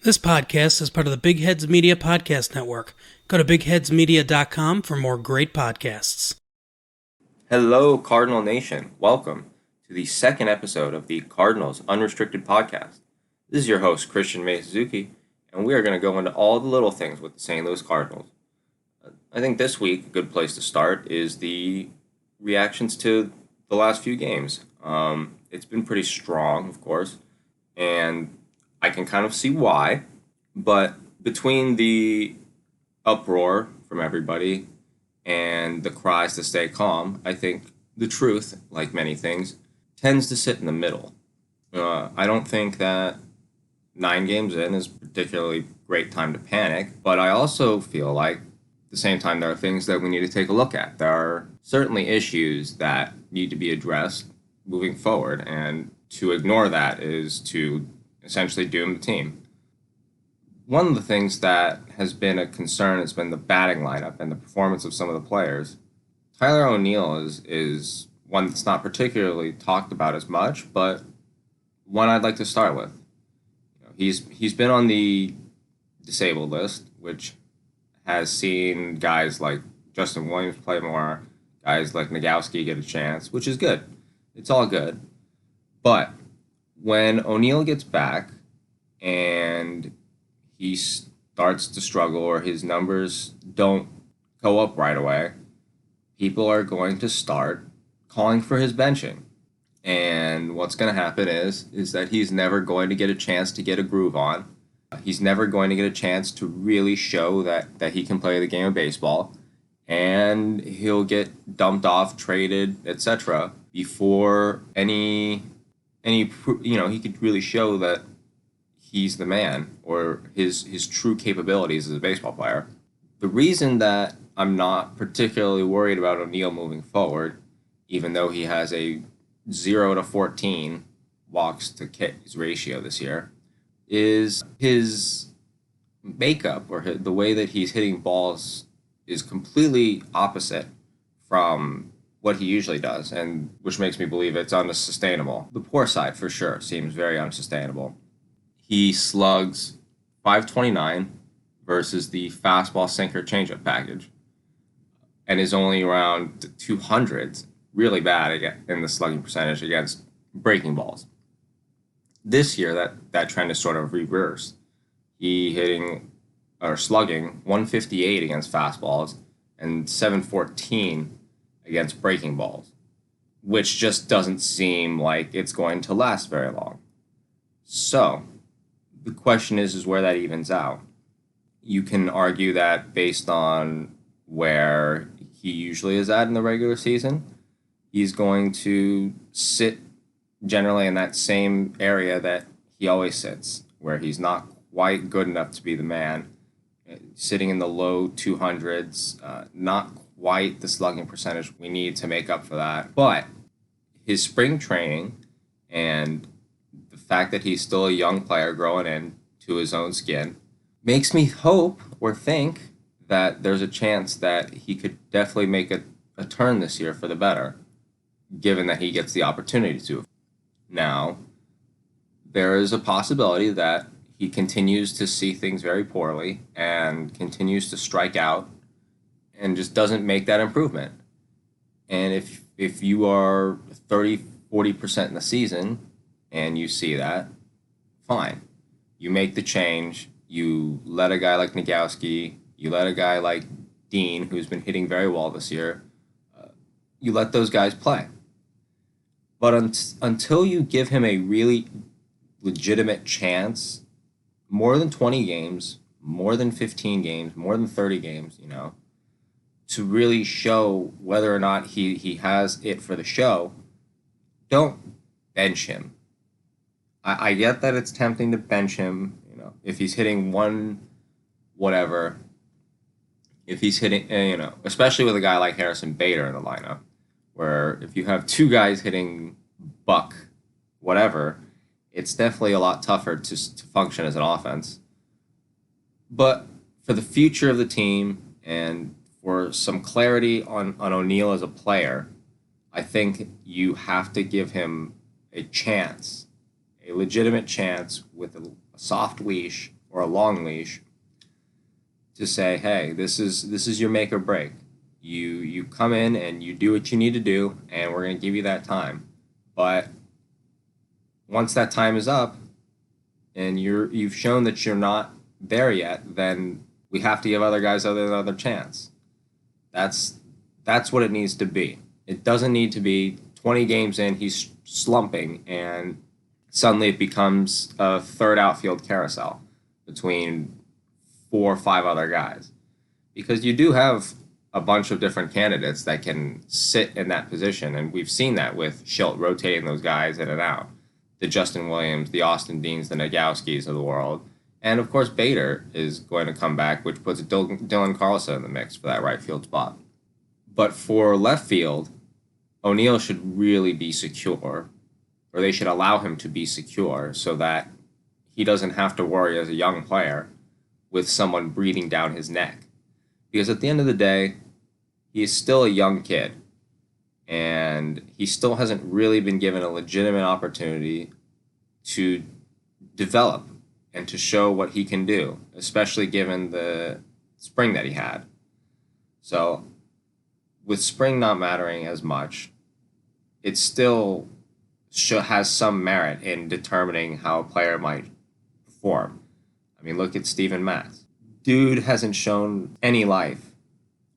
This podcast is part of the Big Heads Media Podcast Network. Go to bigheadsmedia.com for more great podcasts. Hello, Cardinal Nation. Welcome to the second episode of the Cardinals Unrestricted podcast. This is your host, Christian May-Suzuki, and we are going to go into all the little things with the St. Louis Cardinals. I think this week, a good place to start is the reactions to the last few games. It's been pretty strong, of course, and I can kind of see why, but between the uproar from everybody and the cries to stay calm, I think the truth, like many things, tends to sit in the middle. I don't think that 9 games in is a particularly great time to panic, but I also feel like at the same time there are things that we need to take a look at. There are certainly issues that need to be addressed moving forward, and to ignore that is to essentially doom the team. One of the things that has been a concern has been the batting lineup and the performance of some of the players. Tyler O'Neill is one that's not particularly talked about as much, but one I'd like to start with. He's been on the disabled list, which has seen guys like Justin Williams play more, guys like Nogowski get a chance, which is good. It's all good. But when O'Neill gets back and he starts to struggle or his numbers don't go up right away, people are going to start calling for his benching. And what's going to happen is that he's never going to get a chance to get a groove on. He's never going to get a chance to really show that he can play the game of baseball. And he'll get dumped off, traded, etc. before he could really show that he's the man or his true capabilities as a baseball player. The reason that I'm not particularly worried about O'Neill moving forward, even though he has a 0 to 14 walks to Ks ratio this year, is his makeup or the way that he's hitting balls is completely opposite from what he usually does, and which makes me believe it's unsustainable. The poor side, for sure, seems very unsustainable. He slugs .529 versus the fastball sinker changeup package, and is only around 200s, really bad in the slugging percentage against breaking balls. This year, that trend is sort of reversed. He slugging 158 against fastballs and 714 against breaking balls, which just doesn't seem like it's going to last very long. So the question is where that evens out. You can argue that based on where he usually is at in the regular season, he's going to sit generally in that same area that he always sits, where he's not quite good enough to be the man, sitting in the low 200s, not quite the slugging percentage we need to make up for that. But his spring training and the fact that he's still a young player growing into his own skin makes me hope or think that there's a chance that he could definitely make a turn this year for the better, given that he gets the opportunity to. Now, there is a possibility that he continues to see things very poorly and continues to strike out and just doesn't make that improvement. And if you are 30-40% in the season and you see that, fine. You make the change. You let a guy like Nogowski, you let a guy like Dean, who's been hitting very well this year, you let those guys play. But until you give him a really legitimate chance, more than 20 games, more than 15 games, more than 30 games, to really show whether or not he has it for the show, don't bench him. I get that it's tempting to bench him, if he's hitting whatever, if he's hitting, especially with a guy like Harrison Bader in the lineup, where if you have 2 guys hitting buck whatever, it's definitely a lot tougher to function as an offense. But for the future of the team and for some clarity on O'Neill as a player, I think you have to give him a chance, a legitimate chance with a soft leash or a long leash to say, hey, this is your make or break. You come in and you do what you need to do, and we're going to give you that time. But once that time is up, and you've shown that you're not there yet, then we have to give other guys another chance. That's what it needs to be. It doesn't need to be 20 games in, he's slumping, and suddenly it becomes a third outfield carousel between 4 or 5 other guys. Because you do have a bunch of different candidates that can sit in that position, and we've seen that with Shildt rotating those guys in and out. The Justin Williams, the Austin Deans, the Nagowskis of the world. And, of course, Bader is going to come back, which puts Dylan Carlson in the mix for that right field spot. But for left field, O'Neill should really be secure, or they should allow him to be secure so that he doesn't have to worry as a young player with someone breathing down his neck. Because at the end of the day, he is still a young kid, and he still hasn't really been given a legitimate opportunity to develop and to show what he can do, especially given the spring that he had. So, with spring not mattering as much, it still has some merit in determining how a player might perform. I mean, look at Steven Matz. Dude hasn't shown any life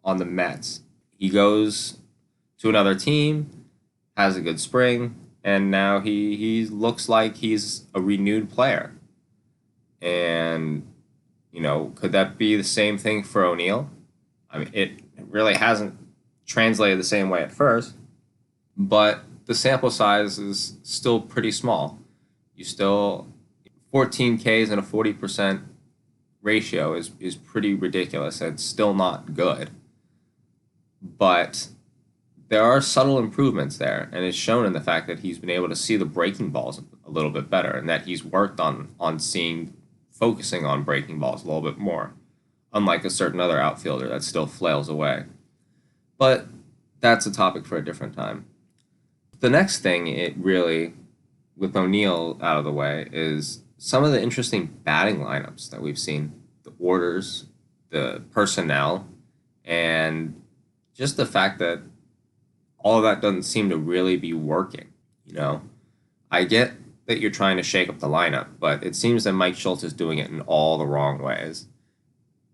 on the Mets. He goes to another team, has a good spring, and now he looks like he's a renewed player. And, could that be the same thing for O'Neill? I mean, it really hasn't translated the same way at first, but the sample size is still pretty small. 14 Ks and a 40% ratio is pretty ridiculous, and it's still not good. But there are subtle improvements there, and it's shown in the fact that he's been able to see the breaking balls a little bit better, and that he's worked on focusing on breaking balls a little bit more, unlike a certain other outfielder that still flails away. But that's a topic for a different time. The next thing, with O'Neill out of the way, is some of the interesting batting lineups that we've seen, the orders, the personnel, and just the fact that all of that doesn't seem to really be working. I get that you're trying to shake up the lineup, but it seems that Mike Shildt is doing it in all the wrong ways.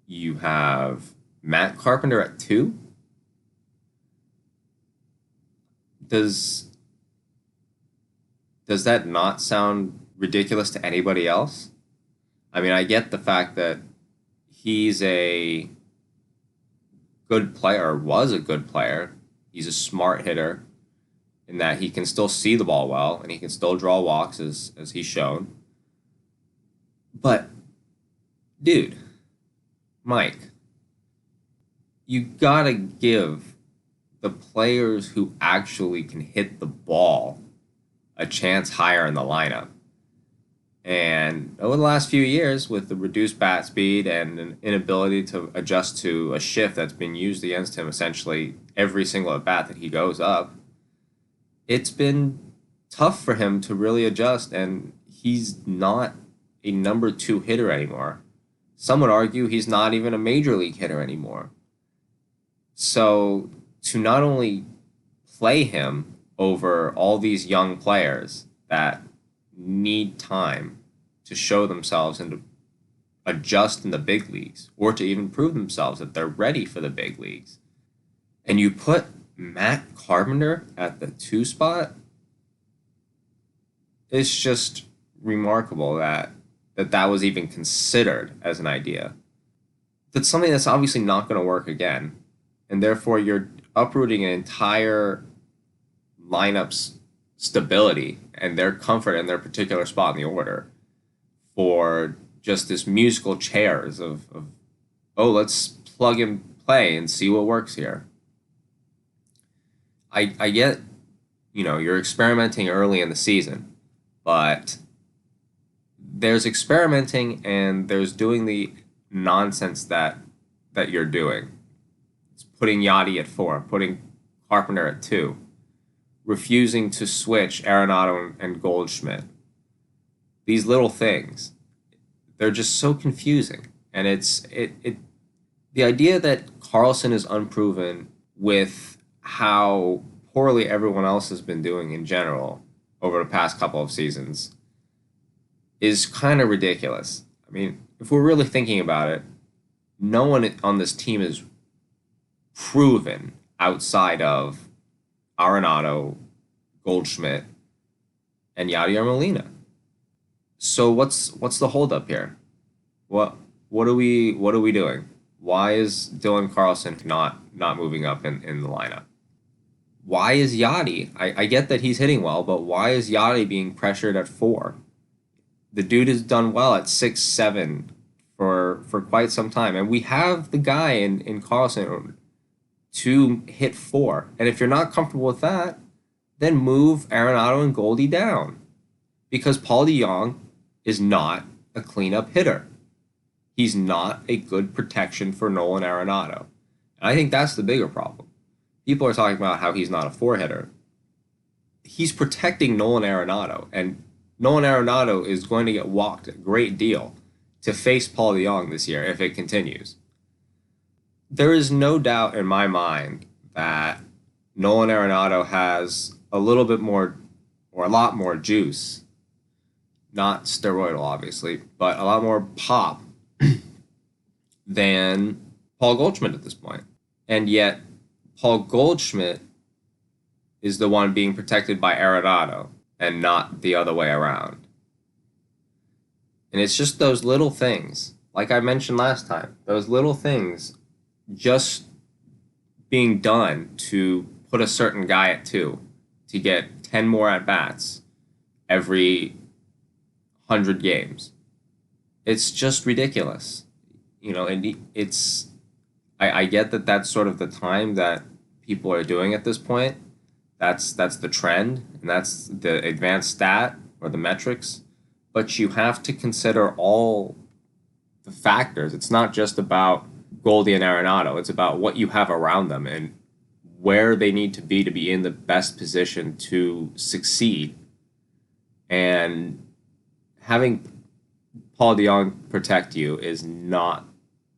You have Matt Carpenter at 2. Does that not sound ridiculous to anybody else? I mean, I get the fact that he's a good player, or was a good player. He's a smart hitter in that he can still see the ball well, and he can still draw walks as he's shown. But, dude, Mike, you gotta give the players who actually can hit the ball a chance higher in the lineup. And over the last few years, with the reduced bat speed and an inability to adjust to a shift that's been used against him essentially every single at bat that he goes up, it's been tough for him to really adjust, and he's not a number 2 hitter anymore. Some would argue he's not even a major league hitter anymore. So to not only play him over all these young players that need time to show themselves and to adjust in the big leagues, or to even prove themselves that they're ready for the big leagues, and you put Matt Carpenter at the 2 spot, it's just remarkable that was even considered as an idea. That's something that's obviously not going to work again, and therefore you're uprooting an entire lineup's stability and their comfort in their particular spot in the order for just this musical chairs of let's plug and play and see what works here. I get, you're experimenting early in the season, but there's experimenting and there's doing the nonsense that you're doing. It's putting Yachty at 4, putting Carpenter at 2, refusing to switch Arenado and Goldschmidt. These little things, they're just so confusing. And it the idea that Carlson is unproven with how poorly everyone else has been doing in general over the past couple of seasons is kind of ridiculous. I mean, if we're really thinking about it, no one on this team is proven outside of Arenado, Goldschmidt, and Yadier Molina. So what's the holdup here? What are we doing? Why is Dylan Carlson not moving up in the lineup? Why is Yadi? I get that he's hitting well, but why is Yadi being pressured at 4? The dude has done well at 6, 7 for quite some time, and we have the guy in Carlson to hit 4. And if you're not comfortable with that, then move Arenado and Goldie down, because Paul DeJong is not a cleanup hitter. He's not a good protection for Nolan Arenado. And I think that's the bigger problem. People are talking about how he's not a 4-hitter. He's protecting Nolan Arenado, and Nolan Arenado is going to get walked a great deal to face Paul DeJong this year if it continues. There is no doubt in my mind that Nolan Arenado has a little bit more, or a lot more juice, not steroidal obviously, but a lot more pop than Paul Goldschmidt at this point. And yet Paul Goldschmidt is the one being protected by Arenado and not the other way around. And it's just those little things, like I mentioned last time, those little things just being done to put a certain guy at 2 to get 10 more at-bats every 100 games. It's just ridiculous. And I get that that's sort of the time that people are doing at this point. That's the trend, and that's the advanced stat or the metrics. But you have to consider all the factors. It's not just about Goldie and Arenado. It's about what you have around them and where they need to be in the best position to succeed. And having Paul DeJong protect you is not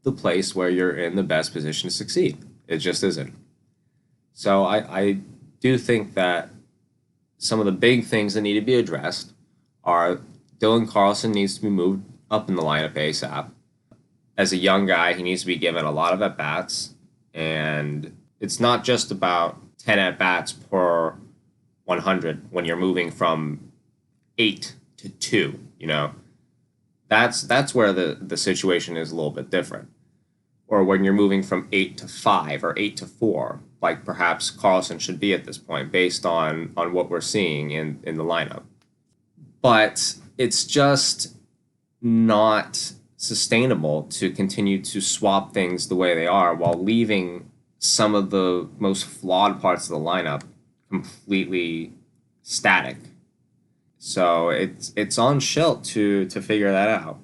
the place where you're in the best position to succeed. It just isn't. So I do think that some of the big things that need to be addressed are Dylan Carlson needs to be moved up in the lineup ASAP. As a young guy, he needs to be given a lot of at-bats, and it's not just about 10 at-bats per 100 when you're moving from 8 to 2, That's where the situation is a little bit different. Or when you're moving from 8 to 5 or 8 to 4, like perhaps Carlson should be at this point based on what we're seeing in the lineup. But it's just not sustainable to continue to swap things the way they are while leaving some of the most flawed parts of the lineup completely static. So it's on Shildt to figure that out.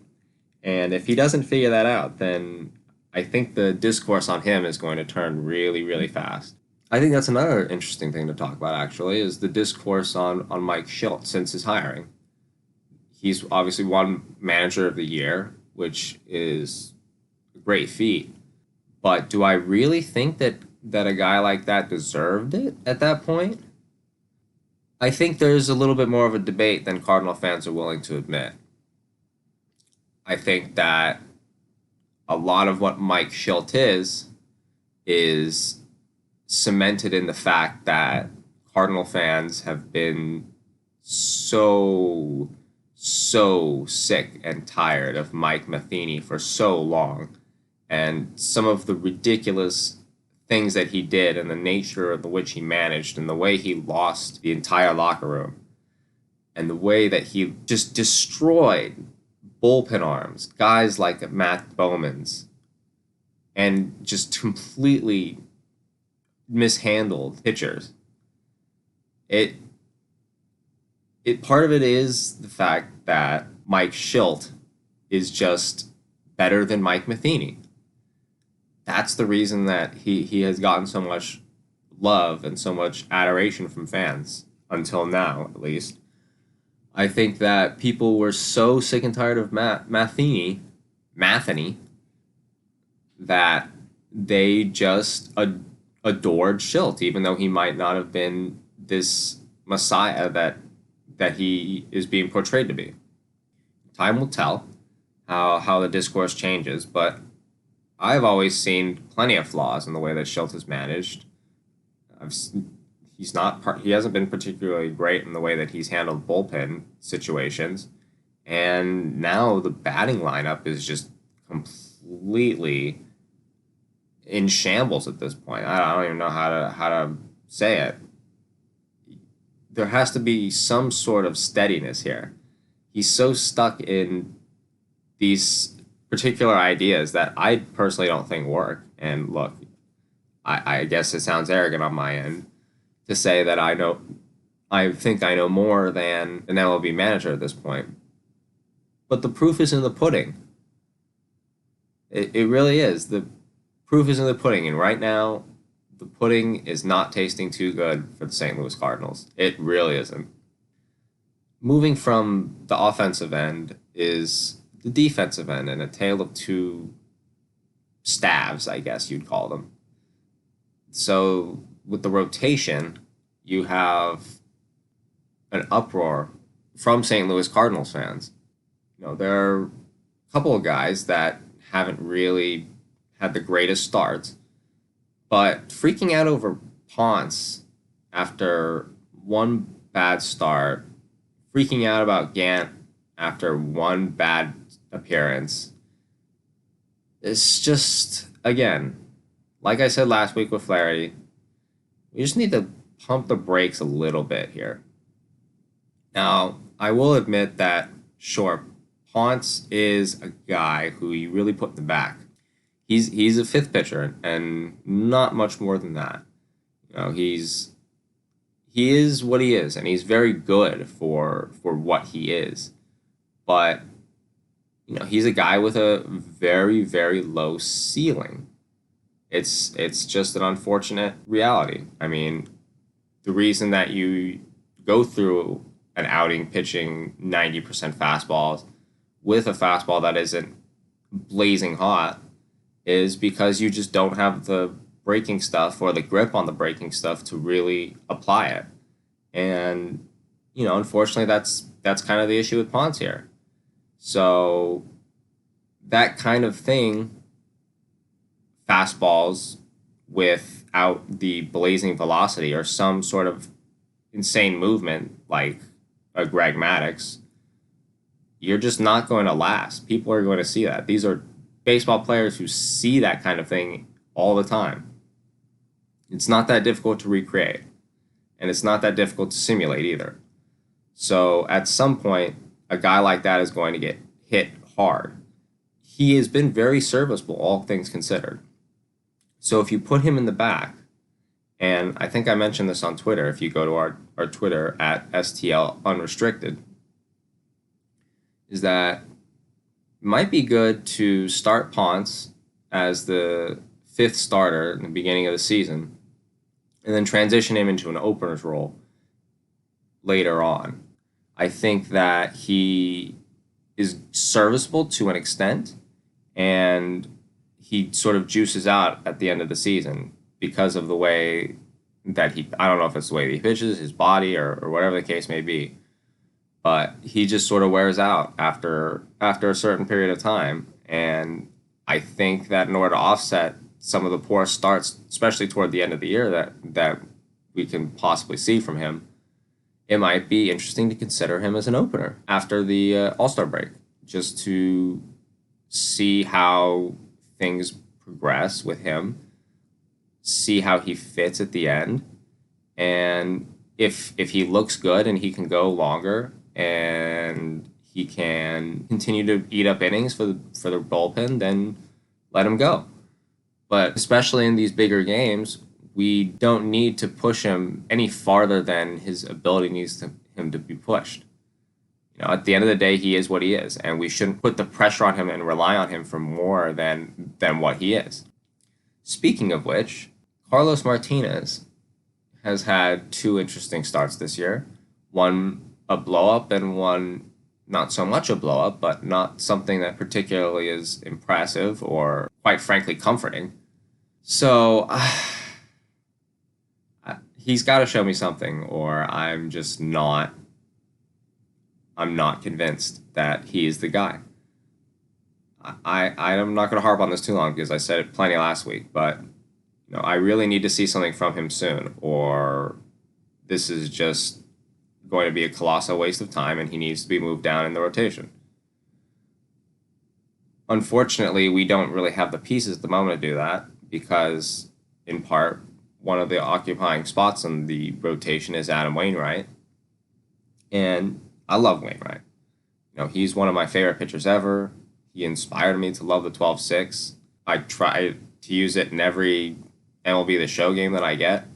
And if he doesn't figure that out, then I think the discourse on him is going to turn really, really fast. I think that's another interesting thing to talk about, actually, is the discourse on Mike Shildt since his hiring. He's obviously won Manager of the Year, which is a great feat. But do I really think that a guy like that deserved it at that point? I think there's a little bit more of a debate than Cardinal fans are willing to admit. I think that a lot of what Mike Shildt is cemented in the fact that Cardinal fans have been so sick and tired of Mike Matheny for so long, and some of the ridiculous things that he did and the nature of which he managed and the way he lost the entire locker room and the way that he just destroyed bullpen arms, guys like Matt Bowman's, and just completely mishandled pitchers. It part of it is the fact that Mike Shildt is just better than Mike Matheny. That's the reason that he has gotten so much love and so much adoration from fans, until now at least. I think that people were so sick and tired of Matheny, that they just adored Shildt, even though he might not have been this messiah that he is being portrayed to be. Time will tell how the discourse changes, but I've always seen plenty of flaws in the way that Shildt is managed. I've, he hasn't been particularly great in the way that he's handled bullpen situations, and now the batting lineup is just completely in shambles at this point. I don't even know how to say it. There has to be some sort of steadiness here. He's so stuck in these particular ideas that I personally don't think work. And look, I guess it sounds arrogant on my end to say that I think I know more than an MLB manager at this point. But the proof is in the pudding. It really is. The proof is in the pudding. And right now, the pudding is not tasting too good for the St. Louis Cardinals. It really isn't. Moving from the offensive end is the defensive end, and a tale of two staves, I guess you'd call them. So with the rotation, you have an uproar from St. Louis Cardinals fans. There are a couple of guys that haven't really had the greatest starts, but freaking out over Ponce after one bad start, freaking out about Gant after one bad appearance, it's just, again, like I said last week with Flaherty, we just need to pump the brakes a little bit here. Now, I will admit that, sure, Ponce is a guy who you really put in the back. He's a fifth pitcher and not much more than that. He is what he is, and he's very good for what he is. But he's a guy with a very, very low ceiling. It's just an unfortunate reality. I mean, the reason that you go through an outing pitching 90% fastballs with a fastball that isn't blazing hot is because you just don't have the breaking stuff or the grip on the breaking stuff to really apply it. And, unfortunately, that's kind of the issue with Ponce here. So that kind of thing, fastballs without the blazing velocity or some sort of insane movement like a Greg Maddux, you're just not going to last. People are going to see that. These are baseball players who see that kind of thing all the time. It's not that difficult to recreate, and it's not that difficult to simulate either. So at some point, a guy like that is going to get hit hard. He has been very serviceable, all things considered. So if you put him in the back, and I think I mentioned this on Twitter, if you go to our Twitter at STL Unrestricted, is that it might be good to start Ponce as the fifth starter in the beginning of the season and then transition him into an opener's role later on. I think that he is serviceable to an extent, and he sort of juices out at the end of the season because of the way that I don't know if it's the way that he pitches, his body, or whatever the case may be, but he just sort of wears out after a certain period of time. And I think that in order to offset some of the poor starts, especially toward the end of the year, that we can possibly see from him, it might be interesting to consider him as an opener after the All-Star break, just to see how things progress with him, see how he fits at the end, and if he looks good and he can go longer and he can continue to eat up innings for the bullpen, then let him go. But especially in these bigger games, we don't need to push him any farther than his ability needs him to be pushed. At the end of the day, he is what he is, and we shouldn't put the pressure on him and rely on him for more than what he is. Speaking of which, Carlos Martinez has had two interesting starts this year. One a blow-up and one not so much a blow-up, but not something that particularly is impressive or, quite frankly, comforting. So he's got to show me something, or I'm not convinced that he is the guy. I'm not going to harp on this too long because I said it plenty last week, but I really need to see something from him soon, or this is just going to be a colossal waste of time and he needs to be moved down in the rotation. Unfortunately, we don't really have the pieces at the moment to do that because, in part, one of the occupying spots in the rotation is Adam Wainwright. And I love Wainwright. He's one of my favorite pitchers ever. He inspired me to love the 12-6. I try to use it in every MLB The Show game that I get.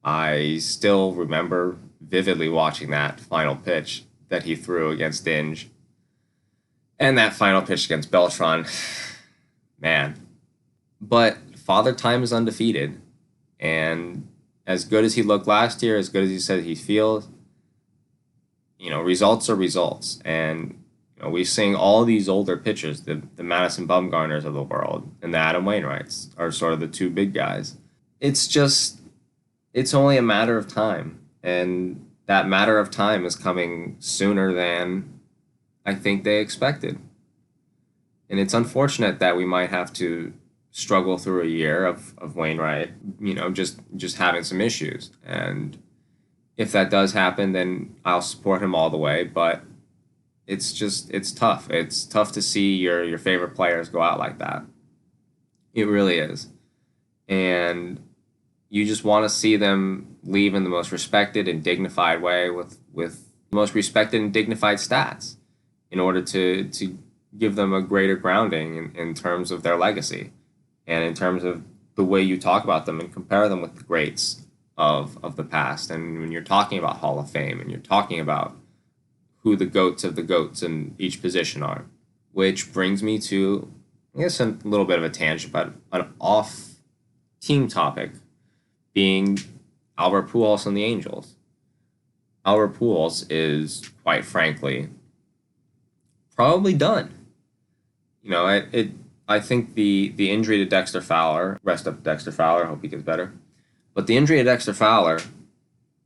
I still remember vividly watching that final pitch that he threw against Dinge. And that final pitch against Beltran. Man. But Father Time is undefeated. And as good as he looked last year, as good as he said he feels, results are results. And we're seeing all these older pitchers, the Madison Bumgarners of the world and the Adam Wainwrights are sort of the two big guys. It's only a matter of time. And that matter of time is coming sooner than I think they expected. And it's unfortunate that we might have to struggle through a year of Wainwright, just having some issues. And if that does happen, then I'll support him all the way. But it's tough. It's tough to see your favorite players go out like that. It really is. And you just want to see them leave in the most respected and dignified way with the most respected and dignified stats in order to give them a greater grounding in terms of their legacy and in terms of the way you talk about them and compare them with the greats of the past. And when you're talking about Hall of Fame and you're talking about who the goats of the goats in each position are, which brings me to, I guess, a little bit of a tangent, but an off-team topic being Albert Pujols and the Angels. Albert Pujols is, quite frankly, probably done. I think the injury to Dexter Fowler, rest up Dexter Fowler, hope he gets better, but the injury to Dexter Fowler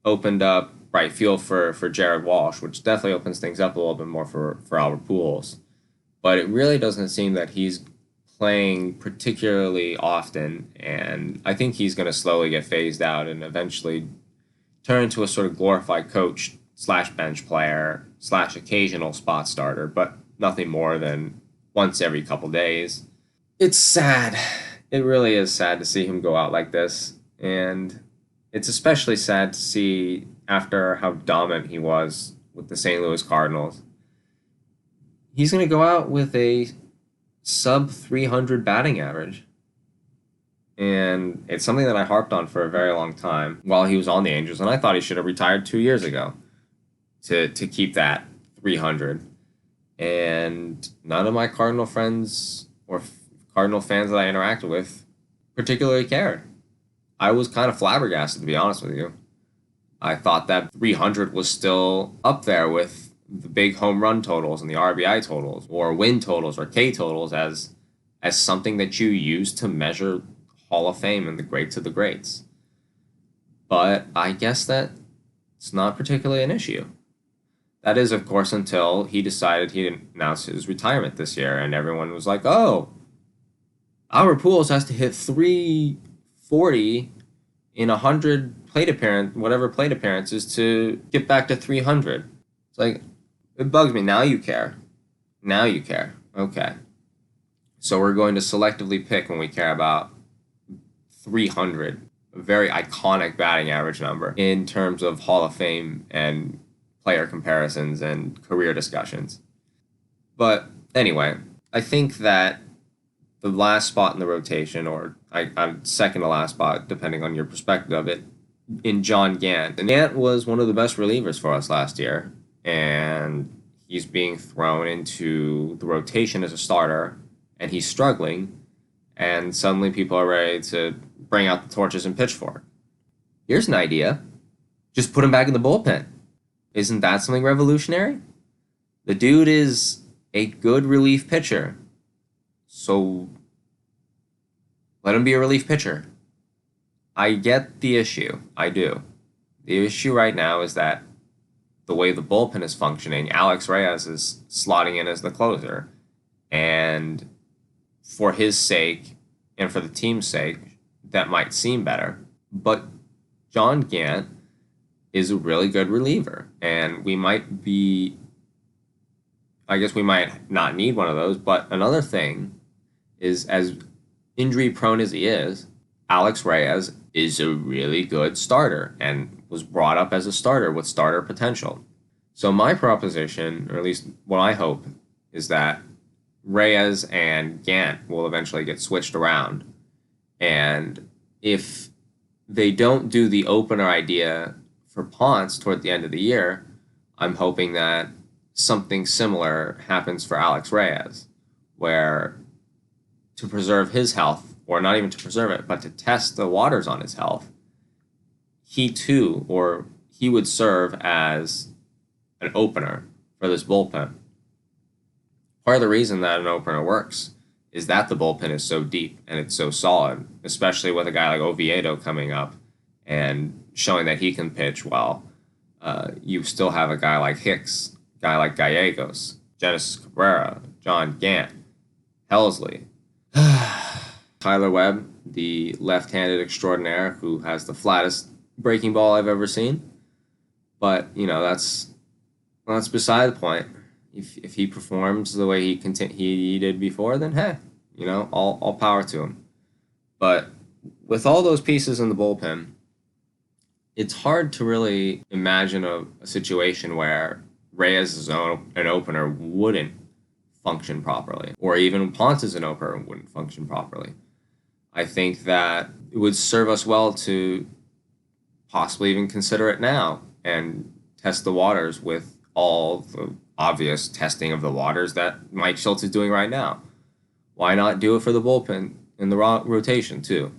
opened up right field for Jared Walsh, which definitely opens things up a little bit more for Albert Pujols. But it really doesn't seem that he's playing particularly often, and I think he's going to slowly get phased out and eventually turn into a sort of glorified coach / bench player / occasional spot starter, but nothing more than once every couple days. It's sad. It really is sad to see him go out like this, and it's especially sad to see after how dominant he was with the St. Louis Cardinals. He's going to go out with a sub 300 batting average. And it's something that I harped on for a very long time while he was on the Angels, and I thought he should have retired 2 years ago to keep that 300. And none of my Cardinal friends or Cardinal fans that I interacted with particularly cared. I was kind of flabbergasted, to be honest with you. I thought that 300 was still up there with the big home run totals and the RBI totals or win totals or K totals as something that you use to measure Hall of Fame and the greats of the greats. But I guess that it's not particularly an issue. That is, of course, until he decided he'd announce his retirement this year, and everyone was like, oh, Albert Pujols has to hit 340 in 100 plate appearances to get back to 300. It's like, it bugs me. Now you care. Okay. So we're going to selectively pick when we care about 300, a very iconic batting average number in terms of Hall of Fame and player comparisons and career discussions. But anyway, I think that the last spot in the rotation, or I'm second to last spot, depending on your perspective of it, in John Gant. And Gant was one of the best relievers for us last year, and he's being thrown into the rotation as a starter, and he's struggling, and suddenly people are ready to bring out the torches and pitchfork. Here's an idea. Just put him back in the bullpen. Isn't that something revolutionary? The dude is a good relief pitcher. So let him be a relief pitcher. I get the issue. I do. The issue right now is that the way the bullpen is functioning, Alex Reyes is slotting in as the closer. And for his sake and for the team's sake, that might seem better. But John Gant is a really good reliever. And we might not need one of those. But another thing is, as injury prone as he is, Alex Reyes is a really good starter and was brought up as a starter with starter potential. So my proposition, or at least what I hope, is that Reyes and Gant will eventually get switched around. And if they don't do the opener idea for Ponce toward the end of the year, I'm hoping that something similar happens for Alex Reyes, where to preserve his health, or not even to preserve it, but to test the waters on his health, he would serve as an opener for this bullpen. Part of the reason that an opener works is that the bullpen is so deep and it's so solid, especially with a guy like Oviedo coming up and showing that he can pitch well. You still have a guy like Hicks, a guy like Gallegos, Genesis Cabrera, John Gant, Helsley, Tyler Webb, the left-handed extraordinaire who has the flattest breaking ball I've ever seen. But, that's beside the point. If he performs the way he did before, then hey, all power to him. But with all those pieces in the bullpen, it's hard to really imagine a situation where Reyes as an opener wouldn't function properly, or even Ponce as an opener wouldn't function properly. I think that it would serve us well to possibly even consider it now and test the waters with all the obvious testing of the waters that Mike Shildt is doing right now. Why not do it for the bullpen in the rotation too?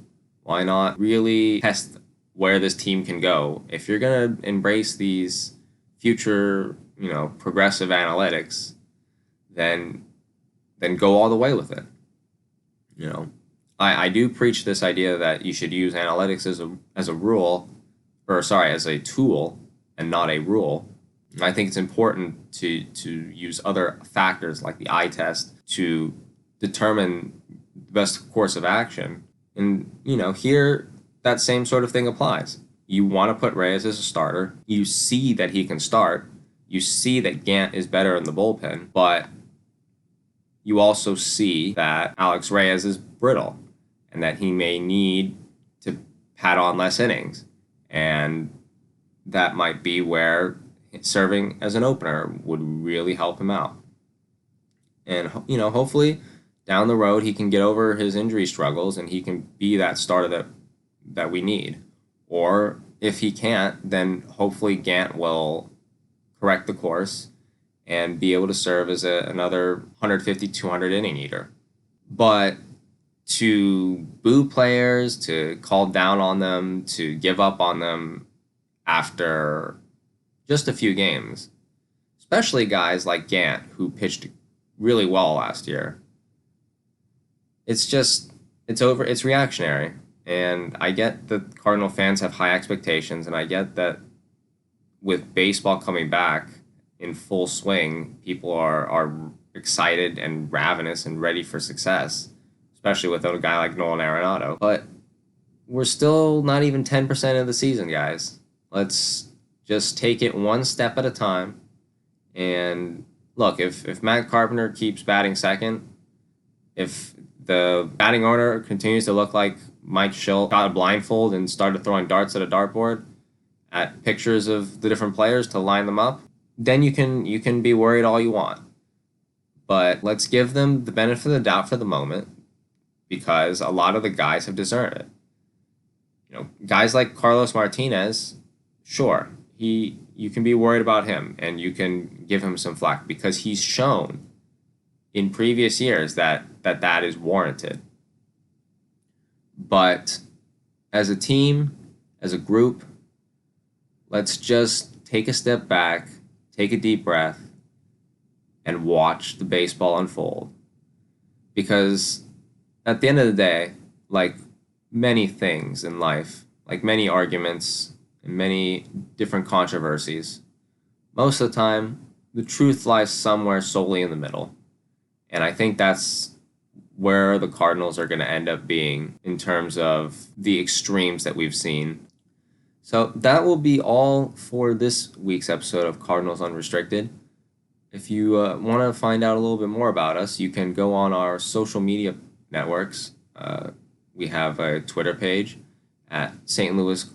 Why not really test where this team can go? If you're going to embrace these future, progressive analytics, then go all the way with it. I do preach this idea that you should use analytics as a tool and not a rule. I think it's important to use other factors like the eye test to determine the best course of action. And, here that same sort of thing applies. You want to put Reyes as a starter. You see that he can start. You see that Gant is better in the bullpen, but you also see that Alex Reyes is brittle and that he may need to pad on less innings. And that might be where serving as an opener would really help him out. And, hopefully down the road he can get over his injury struggles and he can be that starter that we need. Or if he can't, then hopefully Gant will correct the course and be able to serve as another 150, 200 inning eater. But to boo players, to call down on them, to give up on them after just a few games, especially guys like Gant, who pitched really well last year, it's reactionary. And I get that Cardinal fans have high expectations, and I get that with baseball coming back in full swing, people are excited and ravenous and ready for success, especially with a guy like Nolan Arenado. But we're still not even 10% of the season, guys. Let's just take it one step at a time. And look, if Matt Carpenter keeps batting second, if the batting order continues to look like Mike Shildt got a blindfold and started throwing darts at a dartboard at pictures of the different players to line them up, then you can be worried all you want. But let's give them the benefit of the doubt for the moment, because a lot of the guys have deserved it. Guys like Carlos Martinez, sure, you can be worried about him and you can give him some flack because he's shown in previous years that is warranted. But as a team, as a group, let's just take a step back, take a deep breath, and watch the baseball unfold. Because at the end of the day, like many things in life, like many arguments and many different controversies, most of the time, the truth lies somewhere solely in the middle. And I think that's where the Cardinals are going to end up being in terms of the extremes that we've seen. So that will be all for this week's episode of Cardinals Unrestricted. If you want to find out a little bit more about us, you can go on our social media networks. We have a Twitter page at St. Louis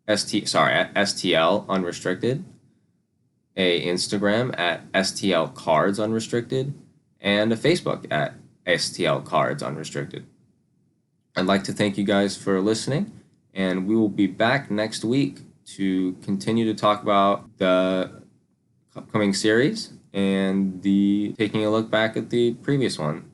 at STL Unrestricted, a Instagram at STL Cards Unrestricted, and a Facebook at STL Cards Unrestricted. I'd like to thank you guys for listening, and we will be back next week to continue to talk about the upcoming series and taking a look back at the previous one.